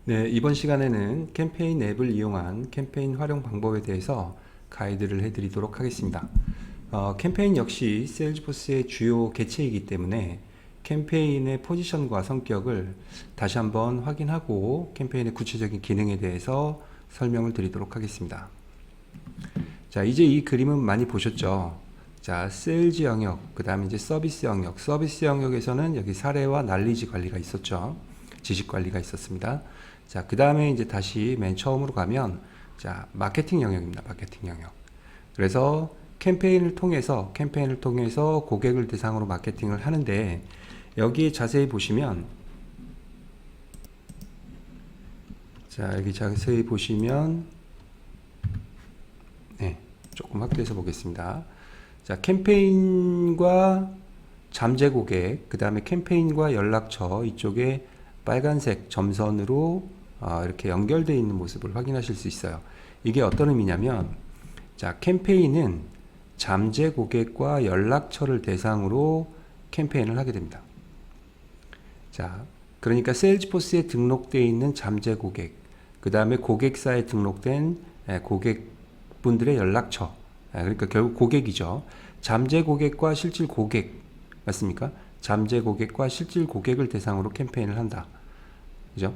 네, 이번 시간에는 캠페인 앱을 이용한 캠페인 활용 방법에 대해서 가이드를 해드리도록 하겠습니다. 캠페인 역시 세일즈포스의 주요 객체이기 때문에 캠페인의 포지션과 성격을 다시 한번 확인하고 캠페인의 구체적인 기능에 대해서 설명을 드리도록 하겠습니다. 자, 이제 이 그림은 많이 보셨죠? 자, 세일즈 영역, 그 다음에 이제 서비스 영역. 서비스 영역에서는 여기 사례와 난리지 관리가 있었죠. 지식 관리가 있었습니다. 자, 그 다음에 이제 다시 맨 처음으로 가면, 자, 마케팅 영역입니다. 마케팅 영역. 그래서 캠페인을 통해서 고객을 대상으로 마케팅을 하는데, 여기에 자세히 보시면, 자, 여기 자세히 보시면, 네, 조금 확대해서 보겠습니다. 자, 캠페인과 잠재 고객, 그 다음에 캠페인과 연락처 이쪽에 빨간색 점선으로 이렇게 연결되어 있는 모습을 확인하실 수 있어요. 이게 어떤 의미냐면, 자, 캠페인은 잠재 고객과 연락처를 대상으로 캠페인을 하게 됩니다. 자, 그러니까 세일즈포스에 등록되어 있는 잠재 고객, 그 다음에 고객사에 등록된 고객분들의 연락처, 그러니까 결국 고객이죠. 잠재 고객과 실질 고객, 맞습니까? 잠재 고객과 실질 고객을 대상으로 캠페인을 한다. 그죠?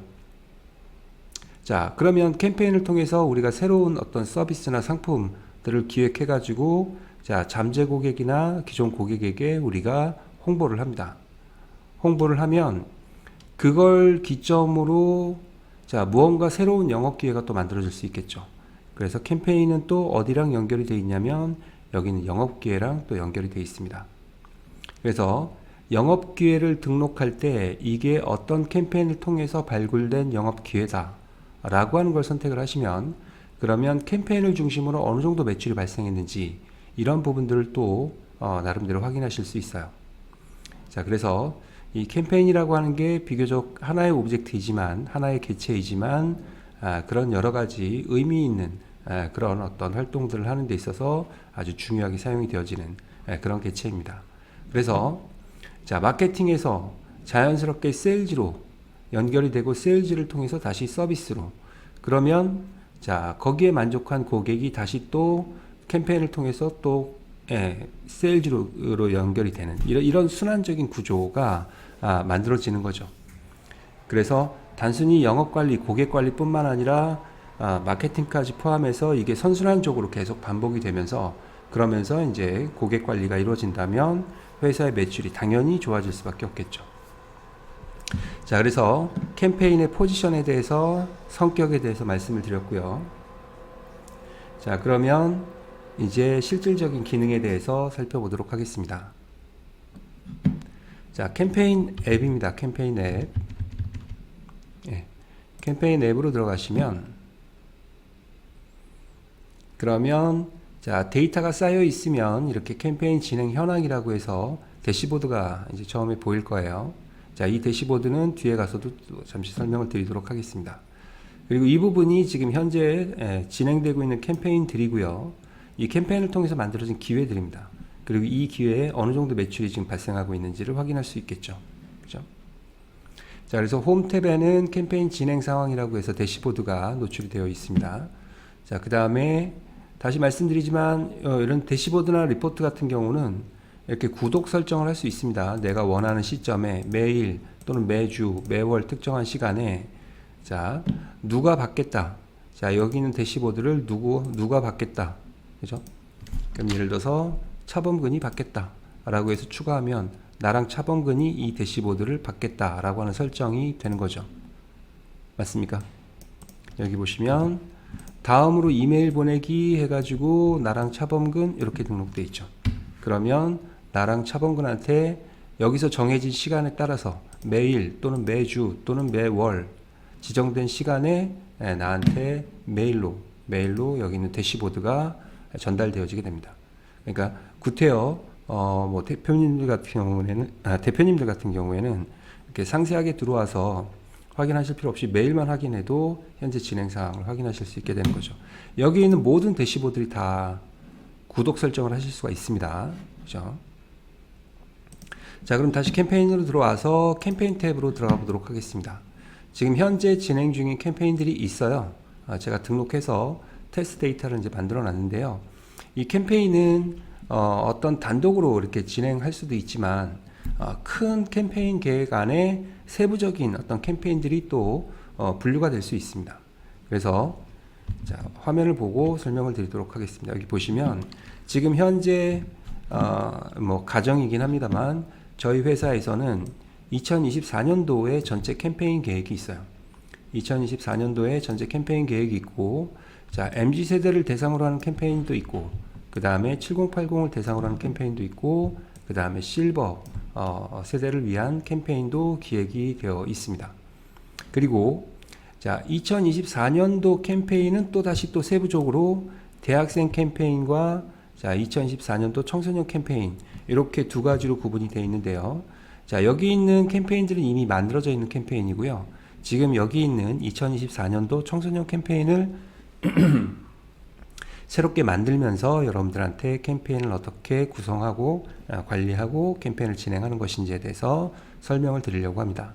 자, 그러면 캠페인을 통해서 우리가 새로운 어떤 서비스나 상품들을 기획해가지고, 자, 잠재 고객이나 기존 고객에게 우리가 홍보를 합니다. 홍보를 하면, 그걸 기점으로, 자, 무언가 새로운 영업 기회가 또 만들어질 수 있겠죠. 그래서 캠페인은 또 어디랑 연결이 되어 있냐면, 여기는 영업 기회랑 또 연결이 되어 있습니다. 그래서 영업 기회를 등록할 때 이게 어떤 캠페인을 통해서 발굴된 영업 기회다 라고 하는 걸 선택을 하시면, 그러면 캠페인을 중심으로 어느 정도 매출이 발생했는지 이런 부분들을 또 나름대로 확인하실 수 있어요. 자, 그래서 이 캠페인이라고 하는 게 비교적 하나의 오브젝트이지만, 하나의 객체이지만, 그런 여러 가지 의미 있는 그런 어떤 활동들을 하는 데 있어서 아주 중요하게 사용이 되어지는 그런 객체입니다. 그래서 자, 마케팅에서 자연스럽게 세일즈로 연결이 되고, 세일즈를 통해서 다시 서비스로, 그러면 자, 거기에 만족한 고객이 다시 또 캠페인을 통해서 또 세일즈로 연결이 되는 이런 순환적인 구조가 만들어지는 거죠. 그래서 단순히 영업관리, 고객관리뿐만 아니라 마케팅까지 포함해서 이게 선순환적으로 계속 반복이 되면서, 그러면서 이제 고객관리가 이루어진다면 회사의 매출이 당연히 좋아질 수밖에 없겠죠. 자, 그래서 캠페인의 포지션에 대해서, 성격에 대해서 말씀을 드렸고요. 자, 그러면 이제 실질적인 기능에 대해서 살펴보도록 하겠습니다. 자, 캠페인 앱입니다. 캠페인 앱. 캠페인 앱으로 들어가시면, 그러면 자, 데이터가 쌓여 있으면 이렇게 캠페인 진행 현황이라고 해서 대시보드가 이제 처음에 보일 거예요. 자, 이 대시보드는 뒤에 가서도 잠시 설명을 드리도록 하겠습니다. 그리고 이 부분이 지금 현재 진행되고 있는 캠페인들이고요. 이 캠페인을 통해서 만들어진 기회들입니다. 그리고 이 기회에 어느 정도 매출이 지금 발생하고 있는지를 확인할 수 있겠죠. 그죠? 자, 그래서 홈 탭에는 캠페인 진행 상황이라고 해서 대시보드가 노출이 되어 있습니다. 자, 그 다음에 다시 말씀드리지만 이런 대시보드나 리포트 같은 경우는 이렇게 구독 설정을 할 수 있습니다. 내가 원하는 시점에 매일 또는 매주, 매월 특정한 시간에, 자, 누가 받겠다. 자, 여기 있는 대시보드를 누가 받겠다. 그죠? 그럼 예를 들어서 차범근이 받겠다 라고 해서 추가하면 나랑 차범근이 이 대시보드를 받겠다 라고 하는 설정이 되는 거죠. 맞습니까? 여기 보시면 다음으로 이메일 보내기 해가지고 나랑 차범근 이렇게 등록되어 있죠. 그러면 나랑 차범근한테 여기서 정해진 시간에 따라서 매일 또는 매주 또는 매월 지정된 시간에 나한테 메일로 여기 있는 대시보드가 전달되어지게 됩니다. 그러니까 구태여 뭐 대표님들 같은 경우에는 이렇게 상세하게 들어와서 확인하실 필요 없이 메일만 확인해도 현재 진행 사항을 확인하실 수 있게 되는 거죠. 여기 있는 모든 대시보드들이 다 구독 설정을 하실 수가 있습니다. 그죠? 자, 그럼 다시 캠페인으로 들어와서 캠페인 탭으로 들어가 보도록 하겠습니다. 지금 현재 진행 중인 캠페인들이 있어요. 제가 등록해서 테스트 데이터를 이제 만들어 놨는데요. 이 캠페인은 어떤 단독으로 이렇게 진행할 수도 있지만 큰 캠페인 계획 안에 세부적인 어떤 캠페인들이 또 분류가 될 수 있습니다. 그래서 자, 화면을 보고 설명을 드리도록 하겠습니다. 여기 보시면 지금 현재 뭐 가정이긴 합니다만 저희 회사에서는 2024년도에 전체 캠페인 계획이 있어요. 2024년도에 전체 캠페인 계획이 있고, 자, MZ 세대를 대상으로 하는 캠페인도 있고, 그 다음에 7080을 대상으로 하는 캠페인도 있고, 그 다음에 실버 세대를 위한 캠페인도 기획이 되어 있습니다. 그리고 자, 2024년도 캠페인은 또 다시 또 세부적으로 대학생 캠페인과 자, 2024년도 청소년 캠페인 이렇게 두 가지로 구분이 되어 있는데요. 자, 여기 있는 캠페인들은 이미 만들어져 있는 캠페인이고요. 지금 여기 있는 2024년도 청소년 캠페인을 새롭게 만들면서 여러분들한테 캠페인을 어떻게 구성하고 관리하고 캠페인을 진행하는 것인지에 대해서 설명을 드리려고 합니다.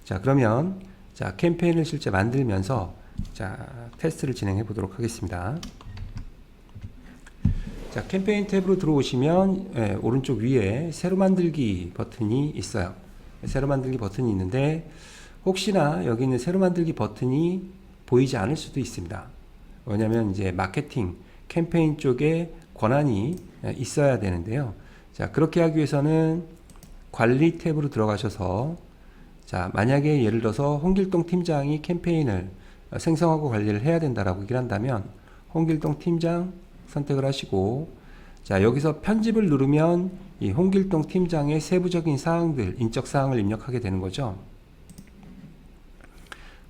자, 그러면 자, 캠페인을 실제 만들면서 자, 테스트를 진행해 보도록 하겠습니다. 자, 캠페인 탭으로 들어오시면 오른쪽 위에 새로 만들기 버튼이 있어요. 새로 만들기 버튼이 있는데 혹시나 여기 있는 새로 만들기 버튼이 보이지 않을 수도 있습니다. 왜냐하면 이제 마케팅 캠페인 쪽에 권한이 있어야 되는데요. 자, 그렇게 하기 위해서는 관리 탭으로 들어가셔서 자, 만약에 예를 들어서 홍길동 팀장이 캠페인을 생성하고 관리를 해야 된다라고 얘기를 한다면 홍길동 팀장 선택을 하시고, 자, 여기서 편집을 누르면 이 홍길동 팀장의 세부적인 사항들, 인적 사항을 입력하게 되는 거죠.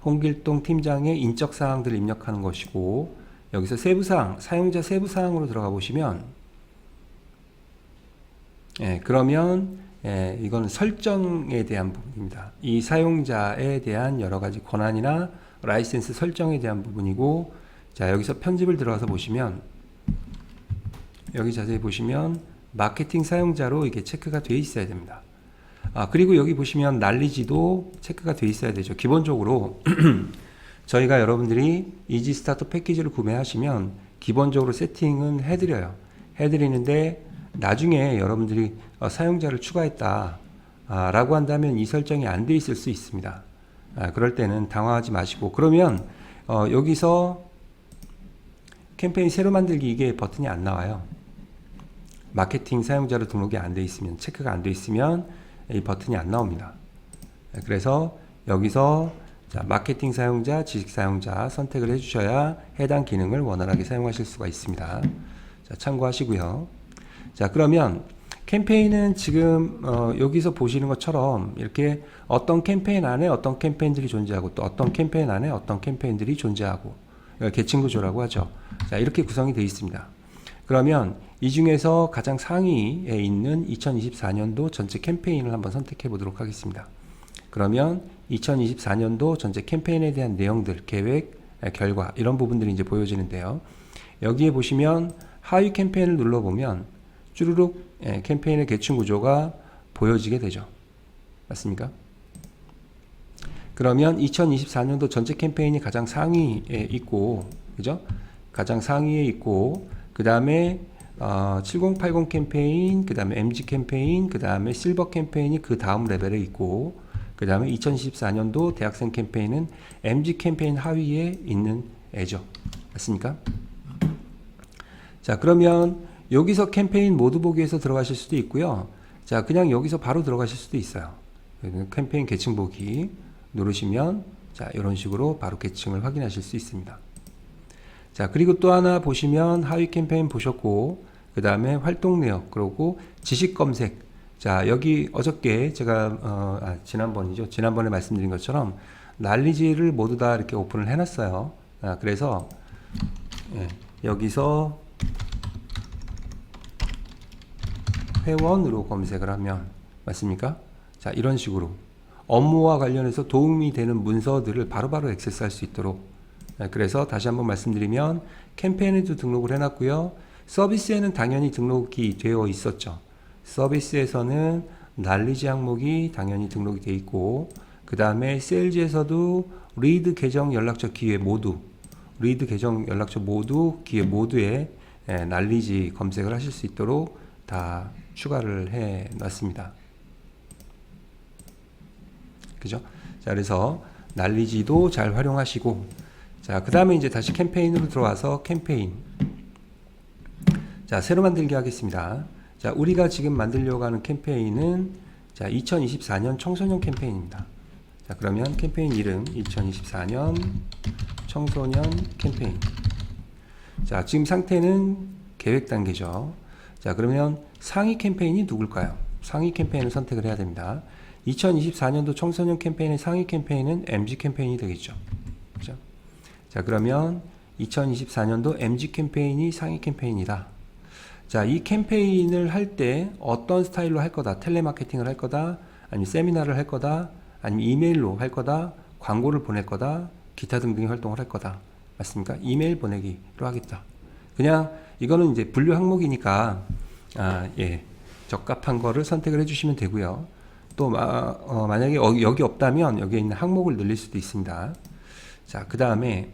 홍길동 팀장의 인적 사항들을 입력하는 것이고, 여기서 세부사항, 사용자 세부사항으로 들어가 보시면 그러면 이건 설정에 대한 부분입니다. 이 사용자에 대한 여러 가지 권한이나 라이센스 설정에 대한 부분이고, 자, 여기서 편집을 들어가서 보시면 여기 자세히 보시면 마케팅 사용자로 이게 체크가 되어 있어야 됩니다. 그리고 여기 보시면 난리지도 체크가 되어 있어야 되죠. 기본적으로 저희가 여러분들이 이지 스타트 패키지를 구매하시면 기본적으로 세팅은 해드려요. 해드리는데 나중에 여러분들이 사용자를 추가했다 라고 한다면 이 설정이 안 돼 있을 수 있습니다. 그럴 때는 당황하지 마시고, 그러면 여기서 캠페인 새로 만들기 이게 버튼이 안 나와요. 마케팅 사용자로 등록이 안 돼 있으면, 체크가 안 돼 있으면 이 버튼이 안 나옵니다. 그래서 여기서 자, 마케팅 사용자, 지식 사용자 선택을 해주셔야 해당 기능을 원활하게 사용하실 수가 있습니다. 자, 참고하시고요. 자, 그러면 캠페인은 지금 여기서 보시는 것처럼 이렇게 어떤 캠페인 안에 어떤 캠페인들이 존재하고 또 어떤 캠페인 안에 어떤 캠페인들이 존재하고 계층 구조라고 하죠. 자, 이렇게 구성이 되어 있습니다. 그러면 이 중에서 가장 상위에 있는 2024년도 전체 캠페인을 한번 선택해 보도록 하겠습니다. 그러면 2024년도 전체 캠페인에 대한 내용들, 계획, 결과 이런 부분들이 이제 보여지는데요. 여기에 보시면 하위 캠페인을 눌러보면 쭈루룩 캠페인의 계층 구조가 보여지게 되죠. 맞습니까? 그러면 2024년도 전체 캠페인이 가장 상위에 있고, 그죠? 가장 상위에 있고, 그 다음에 7080 캠페인, 그 다음에 MG 캠페인, 그 다음에 실버 캠페인이 그 다음 레벨에 있고, 그 다음에 2024년도 대학생 캠페인은 MG 캠페인 하위에 있는 애죠. 맞습니까? 자, 그러면 여기서 캠페인 모두 보기에서 들어가실 수도 있고요. 자, 그냥 여기서 바로 들어가실 수도 있어요. 캠페인 계층 보기 누르시면 자, 이런 식으로 바로 계층을 확인하실 수 있습니다. 자, 그리고 또 하나 보시면 하위 캠페인 보셨고, 그 다음에 활동 내역, 그리고 지식 검색. 자, 여기 어저께 제가 지난번에 말씀드린 것처럼 난리지를 모두 다 이렇게 오픈을 해놨어요. 그래서 여기서 회원으로 검색을 하면 맞습니까? 자, 이런 식으로 업무와 관련해서 도움이 되는 문서들을 바로바로 액세스할 수 있도록, 그래서 다시 한번 말씀드리면 캠페인에도 등록을 해놨고요. 서비스에는 당연히 등록이 되어 있었죠. 서비스에서는 난리지 항목이 당연히 등록이 되어 있고, 그 다음에 세일즈에서도 리드 계정 연락처 기회 모두, 리드 계정 연락처 모두 기회 모두에 날리지 검색을 하실 수 있도록 다 추가를 해 놨습니다. 그죠? 자, 그래서 날리지도 잘 활용하시고, 자, 그 다음에 이제 다시 캠페인으로 들어와서 캠페인. 자, 새로 만들기 하겠습니다. 자, 우리가 지금 만들려고 하는 캠페인은 자, 2024년 청소년 캠페인입니다. 자, 그러면 캠페인 이름 2024년 청소년 캠페인. 자, 지금 상태는 계획 단계죠. 자, 그러면 상위 캠페인이 누굴까요? 상위 캠페인을 선택을 해야 됩니다. 2024년도 청소년 캠페인의 상위 캠페인은 MG 캠페인이 되겠죠. 그죠? 자, 그러면 2024년도 MG 캠페인이 상위 캠페인이다. 자, 이 캠페인을 할 때 어떤 스타일로 할 거다. 텔레마케팅을 할 거다. 아니면 세미나를 할 거다. 아니면 이메일로 할 거다. 광고를 보낼 거다. 기타 등등의 활동을 할 거다. 맞습니까? 이메일 보내기로 하겠다. 그냥 이거는 이제 분류 항목이니까 적합한 거를 선택을 해주시면 되고요. 또 만약에 여기 없다면 여기에 있는 항목을 늘릴 수도 있습니다. 자, 그 다음에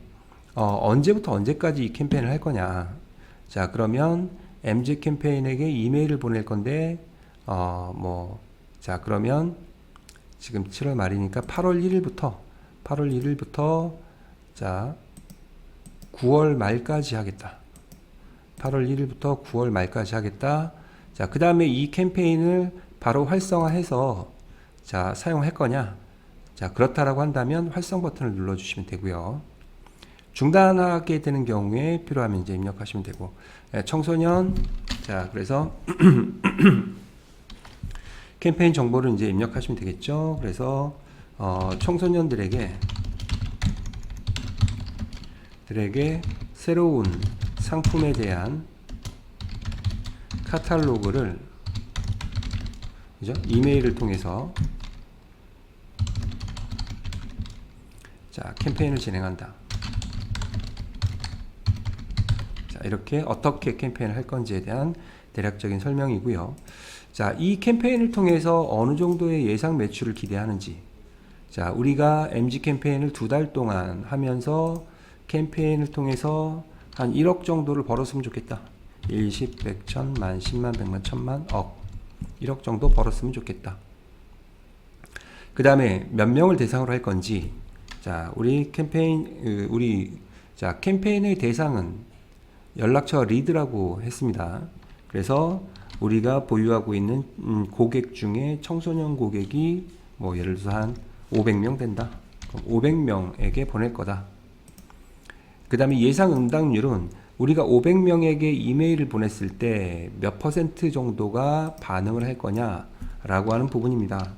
언제부터 언제까지 이 캠페인을 할 거냐. 자, 그러면 MG 캠페인에게 이메일을 보낼 건데 자, 그러면 지금 7월 말이니까 8월 1일부터 자 9월 말까지 하겠다. 8월 1일부터 9월 말까지 하겠다. 자, 그 다음에 이 캠페인을 바로 활성화해서 자, 사용할 거냐? 자, 그렇다라고 한다면 활성 버튼을 눌러주시면 되고요. 중단하게 되는 경우에 필요하면 이제 입력하시면 되고, 청소년, 자, 그래서 캠페인 정보를 이제 입력하시면 되겠죠. 그래서 청소년들에게 새로운 상품에 대한 카탈로그를 그죠? 이메일을 통해서 자, 캠페인을 진행한다. 자, 이렇게 어떻게 캠페인을 할 건지에 대한 대략적인 설명이고요. 자, 이 캠페인을 통해서 어느 정도의 예상 매출을 기대하는지. 자, 우리가 MG 캠페인을 2달 동안 하면서 캠페인을 통해서 한 1억 정도를 벌었으면 좋겠다. 1, 10, 100, 1000, 만, 10만, 100만, 1000만, 억. 1억 정도 벌었으면 좋겠다. 그 다음에 몇 명을 대상으로 할 건지. 자, 우리 캠페인의 대상은 연락처 리드라고 했습니다. 그래서 우리가 보유하고 있는 고객 중에 청소년 고객이 예를 들어서 한 500명 된다. 그럼 500명에게 보낼 거다. 그 다음에 예상 응답률은 우리가 500명에게 이메일을 보냈을 때 몇 퍼센트 정도가 반응을 할 거냐 라고 하는 부분입니다.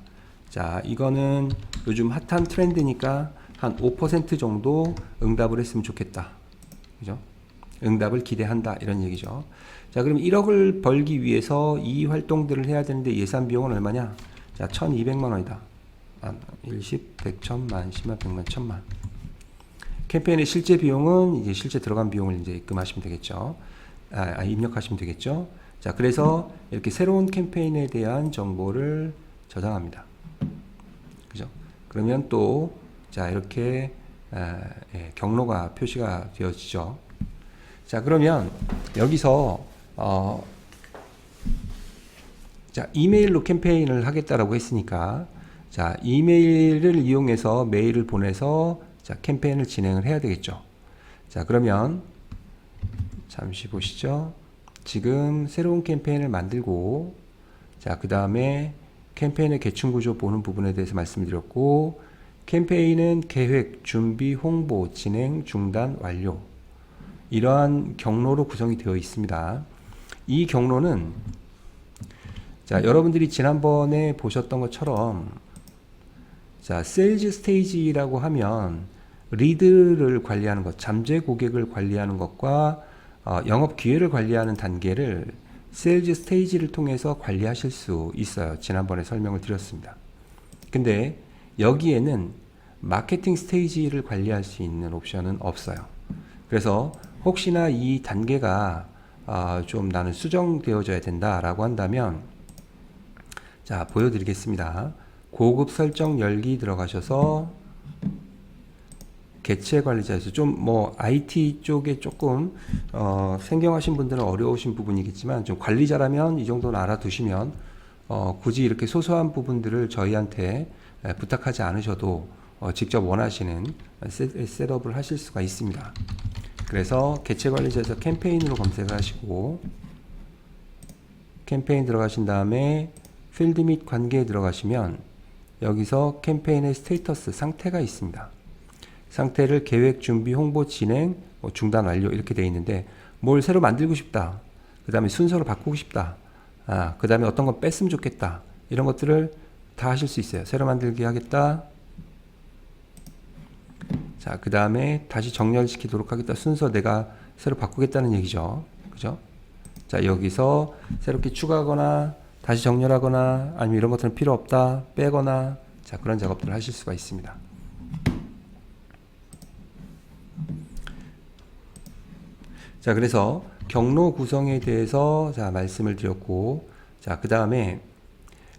자, 이거는 요즘 핫한 트렌드니까 한 5% 정도 응답을 했으면 좋겠다. 그죠? 응답을 기대한다. 이런 얘기죠. 자, 그럼 1억을 벌기 위해서 이 활동들을 해야 되는데 예산 비용은 얼마냐? 자, 1200만 원이다. 1, 10, 100, 1000만, 10만, 100만, 1000만. 캠페인의 실제 비용은 이제 실제 들어간 비용을 이제 입금하시면 되겠죠. 입력하시면 되겠죠. 자, 그래서 이렇게 새로운 캠페인에 대한 정보를 저장합니다. 그죠? 그러면 또, 자, 이렇게, 경로가 표시가 되어지죠. 자, 그러면 여기서, 자, 이메일로 캠페인을 하겠다라고 했으니까, 자, 이메일을 이용해서 메일을 보내서 자, 캠페인을 진행을 해야 되겠죠. 자, 그러면 잠시 보시죠. 지금 새로운 캠페인을 만들고, 자, 그 다음에 캠페인의 계층 구조 보는 부분에 대해서 말씀드렸고, 캠페인은 계획, 준비, 홍보, 진행, 중단, 완료. 이러한 경로로 구성이 되어 있습니다. 이 경로는 자, 여러분들이 지난번에 보셨던 것처럼 자, 세일즈 스테이지라고 하면 리드를 관리하는 것, 잠재 고객을 관리하는 것과 영업 기회를 관리하는 단계를 세일즈 스테이지를 통해서 관리하실 수 있어요. 지난번에 설명을 드렸습니다. 근데 여기에는 마케팅 스테이지를 관리할 수 있는 옵션은 없어요. 그래서 혹시나 이 단계가 좀 나는 수정되어져야 된다라고 한다면 자, 보여드리겠습니다. 고급 설정 열기 들어가셔서 개체 관리자에서 좀 뭐 IT 쪽에 조금 생경하신 분들은 어려우신 부분이겠지만 좀 관리자라면 이 정도는 알아두시면 굳이 이렇게 소소한 부분들을 저희한테 부탁하지 않으셔도 직접 원하시는 셋업을 하실 수가 있습니다. 그래서 개체 관리자에서 캠페인으로 검색을 하시고 캠페인 들어가신 다음에 필드 및 관계에 들어가시면 여기서 캠페인의 스테이터스 상태가 있습니다. 상태를 계획, 준비, 홍보, 진행, 중단, 완료 이렇게 되어 있는데 뭘 새로 만들고 싶다. 그 다음에 순서를 바꾸고 싶다. 그 다음에 어떤 건 뺐으면 좋겠다. 이런 것들을 다 하실 수 있어요. 새로 만들기 하겠다. 자, 그 다음에 다시 정렬시키도록 하겠다. 순서 내가 새로 바꾸겠다는 얘기죠. 그죠? 자, 여기서 새롭게 추가하거나 다시 정렬하거나 아니면 이런 것들은 필요 없다. 빼거나 자, 그런 작업들을 하실 수가 있습니다. 자, 그래서 경로 구성에 대해서 자, 말씀을 드렸고, 자, 그 다음에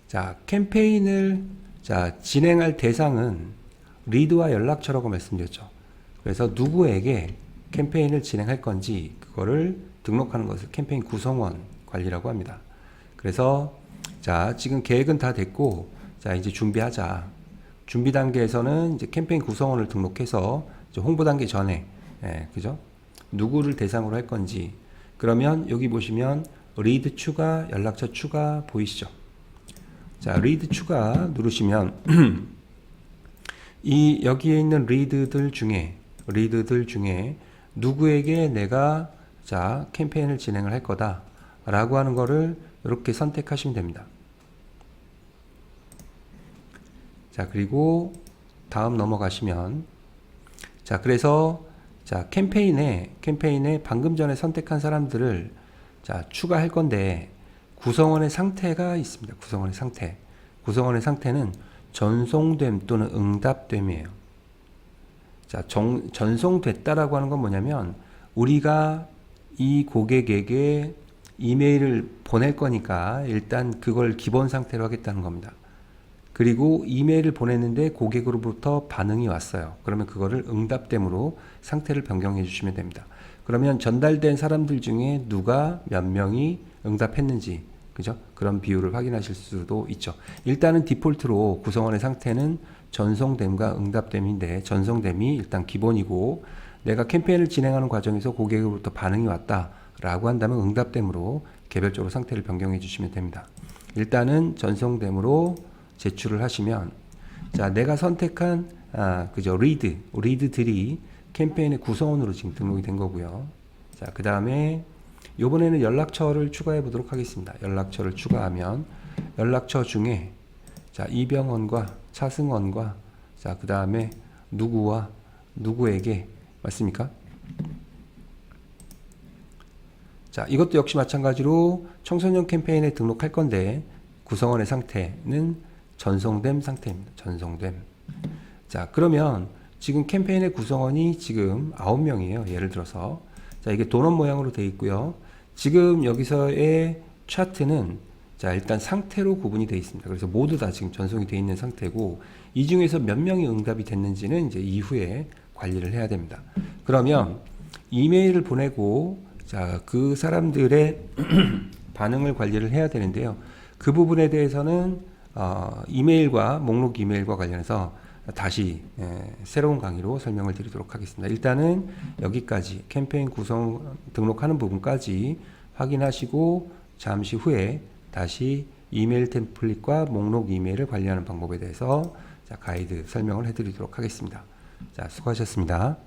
자, 캠페인을 자, 진행할 대상은 리드와 연락처라고 말씀드렸죠. 그래서 누구에게 캠페인을 진행할 건지 그거를 등록하는 것을 캠페인 구성원 관리라고 합니다. 그래서 자, 지금 계획은 다 됐고, 자, 이제 준비하자. 준비 단계에서는 이제 캠페인 구성원을 등록해서 이제 홍보 단계 전에, 그죠? 누구를 대상으로 할 건지. 그러면 여기 보시면 리드 추가, 연락처 추가 보이시죠? 자, 리드 추가 누르시면 이 여기에 있는 리드들 중에 누구에게 내가 자, 캠페인을 진행을 할 거다 라고 하는 거를 이렇게 선택하시면 됩니다. 자, 그리고 다음 넘어가시면 자, 그래서 자, 캠페인에 방금 전에 선택한 사람들을 자, 추가할 건데 구성원의 상태가 있습니다. 구성원의 상태는 전송됨 또는 응답됨이에요. 자, 전송됐다라고 하는 건 뭐냐면 우리가 이 고객에게 이메일을 보낼 거니까 일단 그걸 기본 상태로 하겠다는 겁니다. 그리고 이메일을 보냈는데 고객으로부터 반응이 왔어요. 그러면 그거를 응답됨으로 상태를 변경해 주시면 됩니다. 그러면 전달된 사람들 중에 누가 몇 명이 응답했는지, 그죠? 그런 비율을 확인하실 수도 있죠. 일단은 디폴트로 구성원의 상태는 전송됨과 응답됨인데 전송됨이 일단 기본이고 내가 캠페인을 진행하는 과정에서 고객으로부터 반응이 왔다라고 한다면 응답됨으로 개별적으로 상태를 변경해 주시면 됩니다. 일단은 전송됨으로 제출을 하시면 자, 내가 선택한 그죠? 리드들이 캠페인의 구성원으로 지금 등록이 된 거고요. 자, 그 다음에 이번에는 연락처를 추가해 보도록 하겠습니다. 연락처를 추가하면 연락처 중에 자, 이병헌과 차승원과 자, 그 다음에 누구와 누구에게 맞습니까? 자, 이것도 역시 마찬가지로 청소년 캠페인에 등록할 건데 구성원의 상태는 전송됨 상태입니다. 전송됨. 자, 그러면 지금 캠페인의 구성원이 지금 9명이에요. 예를 들어서. 자, 이게 도넛 모양으로 되어 있고요. 지금 여기서의 차트는 자, 일단 상태로 구분이 되어 있습니다. 그래서 모두 다 지금 전송이 되어 있는 상태고 이 중에서 몇 명이 응답이 됐는지는 이제 이후에 관리를 해야 됩니다. 그러면 이메일을 보내고 자, 그 사람들의 반응을 관리를 해야 되는데요. 그 부분에 대해서는 이메일과 목록 이메일과 관련해서 다시 새로운 강의로 설명을 드리도록 하겠습니다. 일단은 여기까지 캠페인 구성 등록하는 부분까지 확인하시고 잠시 후에 다시 이메일 템플릿과 목록 이메일을 관리하는 방법에 대해서 자, 가이드 설명을 해드리도록 하겠습니다. 자, 수고하셨습니다.